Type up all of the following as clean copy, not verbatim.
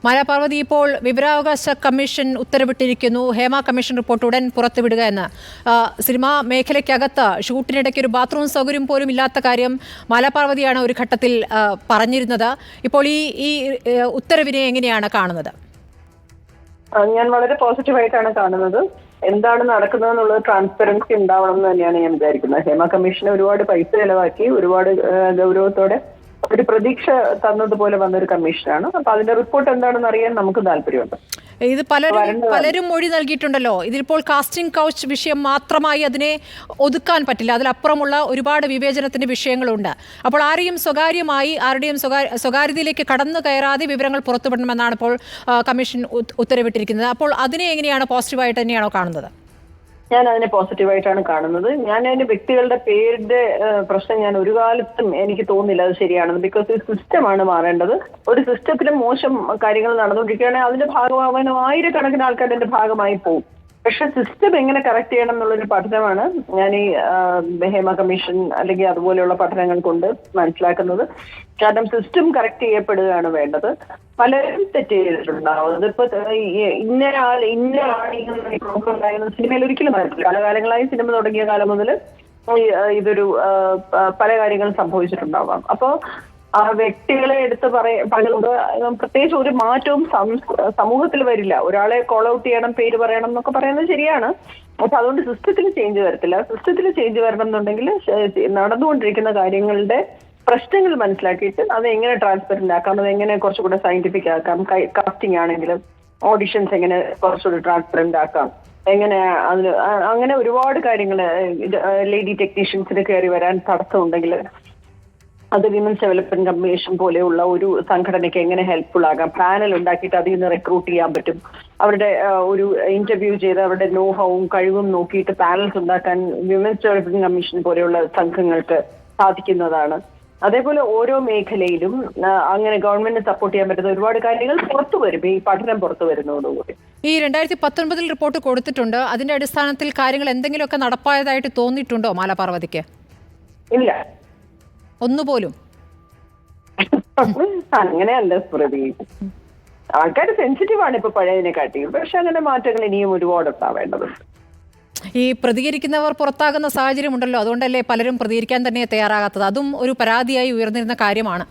മാലാപാർവതി, ഇപ്പോൾ വിവരാവകാശ commission ഉത്തരവിട്ടിരിക്കുന്നു. Hema commission report ഉടൻ പുറത്തുവിടുക എന്ന്. സിനിമാ മേഖലയ്ക്കകത്ത് ഷൂട്ടിനിടയ്ക്ക് ഒരു ബാത്റൂം സൗകര്യം പോലും ഇല്ലാത്ത കാര്യം മാലാപാർവതിയാണ് ഒരു ഘട്ടത്തിൽ പറഞ്ഞിരുന്നത്. ഇപ്പോൾ ഈ ഉത്തരവിനെ എങ്ങനെയാണ് കാണുന്നത്? ഞാൻ വളരെ പോസിറ്റീവായിട്ടാണ് കാണുന്നത്. എന്താണ് നടക്കുന്നതെന്നുള്ളത് ട്രാൻസ്പെറൻസി ഉണ്ടാവണം എന്ന് തന്നെയാണ് ഞാൻ വിചാരിക്കുന്നത്. ഹേമ കമ്മീഷന് ഒരുപാട് പൈസ ചെലവാക്കി ഒരുപാട് ഗൗരവത്തോടെ ഒരു പ്രതീക്ഷ തന്നതുപോലെ വന്നൊരു കമ്മീഷനാണ്. അപ്പൊ അതിന്റെ റിപ്പോർട്ട് എന്താണെന്ന് അറിയാൻ നമുക്ക് താല്പര്യമുണ്ട്. ഇത് പലരും മൊഴി നൽകിയിട്ടുണ്ടല്ലോ. ഇതിപ്പോൾ കാസ്റ്റിംഗ് കൗച്ച് വിഷയം മാത്രമായി അതിനെ ഒതുക്കാൻ പറ്റില്ല. അതിലപ്പുറമുള്ള ഒരുപാട് വിവേചനത്തിന്റെ വിഷയങ്ങളുണ്ട്. അപ്പോൾ ആരെയും ആരുടെയും സ്വകാര്യതയിലേക്ക് കടന്നു കയറാതെ വിവരങ്ങൾ പുറത്തുവിടണമെന്നാണ് ഇപ്പോൾ കമ്മീഷൻ ഉത്തരവിട്ടിരിക്കുന്നത്. അപ്പോൾ അതിനെ എങ്ങനെയാണ് പോസിറ്റീവായിട്ട് തന്നെയാണോ കാണുന്നത്? ഞാൻ അതിനെ പോസിറ്റീവായിട്ടാണ് കാണുന്നത്. ഞാൻ അതിന്റെ വ്യക്തികളുടെ പേരിന്റെ പ്രശ്നം ഞാൻ ഒരു കാലത്തും എനിക്ക് തോന്നുന്നില്ല അത് ശരിയാണെന്ന്. ബിക്കോസ് ഈ സിസ്റ്റമാണ് മാറേണ്ടത്. ഒരു സിസ്റ്റത്തിലും മോശം കാര്യങ്ങൾ നടന്നുകൊണ്ടിരിക്കുകയാണെങ്കിൽ അതിന്റെ ഭാഗമാവാൻ ആയിരക്കണക്കിന് ആൾക്കാരുടെ ഭാഗമായി പോകും. പക്ഷെ സിസ്റ്റം എങ്ങനെ കറക്റ്റ് ചെയ്യണം എന്നുള്ളൊരു പഠനമാണ് ഞാൻ ഈ ഹേമ കമ്മീഷൻ അല്ലെങ്കിൽ അതുപോലെയുള്ള പഠനങ്ങൾ കൊണ്ട് മനസ്സിലാക്കുന്നത്. കാരണം സിസ്റ്റം കറക്റ്റ് ചെയ്യപ്പെടുകയാണ് വേണ്ടത്. പലരും തെറ്റ് ചെയ്തിട്ടുണ്ടാവും. അതിപ്പോ ഇന്ന പ്രോബ്ലം ഉണ്ടായിരുന്ന സിനിമയിൽ ഒരിക്കലും വരത്തില്ല. പല കാലങ്ങളായി സിനിമ തുടങ്ങിയ കാലം മുതൽ ഇതൊരു പല കാര്യങ്ങളും സംഭവിച്ചിട്ടുണ്ടാവാം. അപ്പോ ആ വ്യക്തികളെ എടുത്ത് പറയുന്നത് പ്രത്യേകിച്ച് ഒരു മാറ്റവും സമൂഹത്തിൽ വരില്ല. ഒരാളെ കോൾ ഔട്ട് ചെയ്യണം, പേര് പറയണം എന്നൊക്കെ പറയുന്നത് ശരിയാണ്. പക്ഷെ അതുകൊണ്ട് സിസ്റ്റത്തിൽ ചേഞ്ച് വരത്തില്ല. സിസ്റ്റത്തിൽ ചേഞ്ച് വരണം എന്നുണ്ടെങ്കിൽ നടന്നുകൊണ്ടിരിക്കുന്ന കാര്യങ്ങളുടെ പ്രശ്നങ്ങൾ മനസ്സിലാക്കിയിട്ട് അത് എങ്ങനെ ട്രാൻസ്പെറന്റ് ആക്കാം, അത് എങ്ങനെ കുറച്ചുകൂടെ സയന്റിഫിക് ആക്കാം, കാസ്റ്റിംഗ് ആണെങ്കിലും ഓഡിഷൻസ് എങ്ങനെ കുറച്ചുകൂടി ട്രാൻസ്പെറന്റ് ആക്കാം, എങ്ങനെ അതിന് അങ്ങനെ ഒരുപാട് കാര്യങ്ങൾ ലേഡി ടെക്നീഷ്യൻസിന് കയറി വരാൻ തടസ്സമുണ്ടെങ്കിൽ അത് വിമൻസ് ഡെവലപ്മെന്റ് കമ്മീഷൻ പോലെയുള്ള ഒരു സംഘടനയ്ക്ക് എങ്ങനെ ഹെൽപ്ഫുൾ ആകാം, പാനൽ ഉണ്ടാക്കിയിട്ട് അതിൽ നിന്ന് റിക്രൂട്ട് ചെയ്യാൻ പറ്റും. അവരുടെ ഒരു ഇന്റർവ്യൂ ചെയ്ത് അവരുടെ നോഹവും കഴിവും നോക്കിയിട്ട് പാനൽസ് ഉണ്ടാക്കാൻ വിമൻസ് ഡെവലപ്മെന്റ് കമ്മീഷൻ പോലെയുള്ള സംഘങ്ങൾക്ക് സാധിക്കുന്നതാണ്. അതേപോലെ ഓരോ മേഖലയിലും അങ്ങനെ ഗവൺമെന്റിനെ സപ്പോർട്ട് ചെയ്യാൻ പറ്റുന്ന ഒരുപാട് കാര്യങ്ങൾ പുറത്തു വരും ഈ പഠനം പുറത്തു വരുന്നതോടുകൂടി. ഈ 2019 റിപ്പോർട്ട് കൊടുത്തിട്ടുണ്ട്. അതിന്റെ അടിസ്ഥാനത്തിൽ കാര്യങ്ങൾ എന്തെങ്കിലുമൊക്കെ നടപ്പായതായിട്ട് തോന്നിയിട്ടുണ്ടോ മാലാപാർവതിക്ക്? ഇല്ല, ഒന്നുപോലും. അങ്ങനെയല്ല സ്മൃതി. ആൾക്കാർ സെൻസിറ്റീവ് ആണ് ഇപ്പൊ പഴയതിനെക്കാട്ടിയും. പക്ഷെ അങ്ങനെ മാറ്റങ്ങൾ ഇനിയും ഒരുപാട് ഉണ്ടാവേണ്ടതുണ്ട്. ഈ പ്രതികരിക്കുന്നവർ പുറത്താകുന്ന സാഹചര്യം ഉണ്ടല്ലോ, അതുകൊണ്ടല്ലേ പലരും പ്രതികരിക്കാൻ തന്നെ തയ്യാറാകാത്തത്. അതും ഒരു പരാതിയായി ഉയർന്നിരുന്ന കാര്യമാണ്.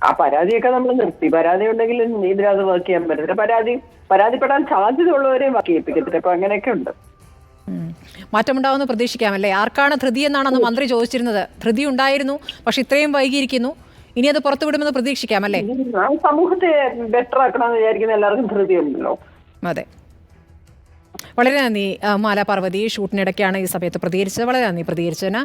ആ പരാതിയൊക്കെ നമ്മൾ നിർത്തി. പരാതി ഉണ്ടെങ്കിൽ ഇതിനകത്ത് വർക്ക് ചെയ്യാൻ പറ്റില്ല. പരാതിപ്പെടാൻ സാധ്യതയുള്ളവരെ വർക്ക് ചെയ്യിപ്പിക്കത്തില്ല. അപ്പൊ അങ്ങനെയൊക്കെ ഉണ്ട്. മാറ്റമുണ്ടാവുമെന്ന് പ്രതീക്ഷിക്കാമല്ലേ? ആർക്കാണ് ധൃതി എന്നാണെന്ന് മന്ത്രി ചോദിച്ചിരുന്നത്. ധൃതി ഉണ്ടായിരുന്നു, പക്ഷെ ഇത്രയും വൈകിയിരിക്കുന്നു. ഇനി അത് പുറത്തുവിടുമെന്ന് പ്രതീക്ഷിക്കാമല്ലേ? സമൂഹത്തെ ബെറ്റർ ആക്കണമെന്ന് വിചാരിക്കുന്ന എല്ലാവർക്കും ധൃതിയുണ്ടല്ലോ. അതെ. വളരെ നന്ദി മാലാപാർവതി. ഷൂട്ടിനിടയ്ക്കാണ് ഈ സമയത്ത് പ്രതികരിച്ചത്. വളരെ നന്ദി പ്രതികരിച്ചതിന്.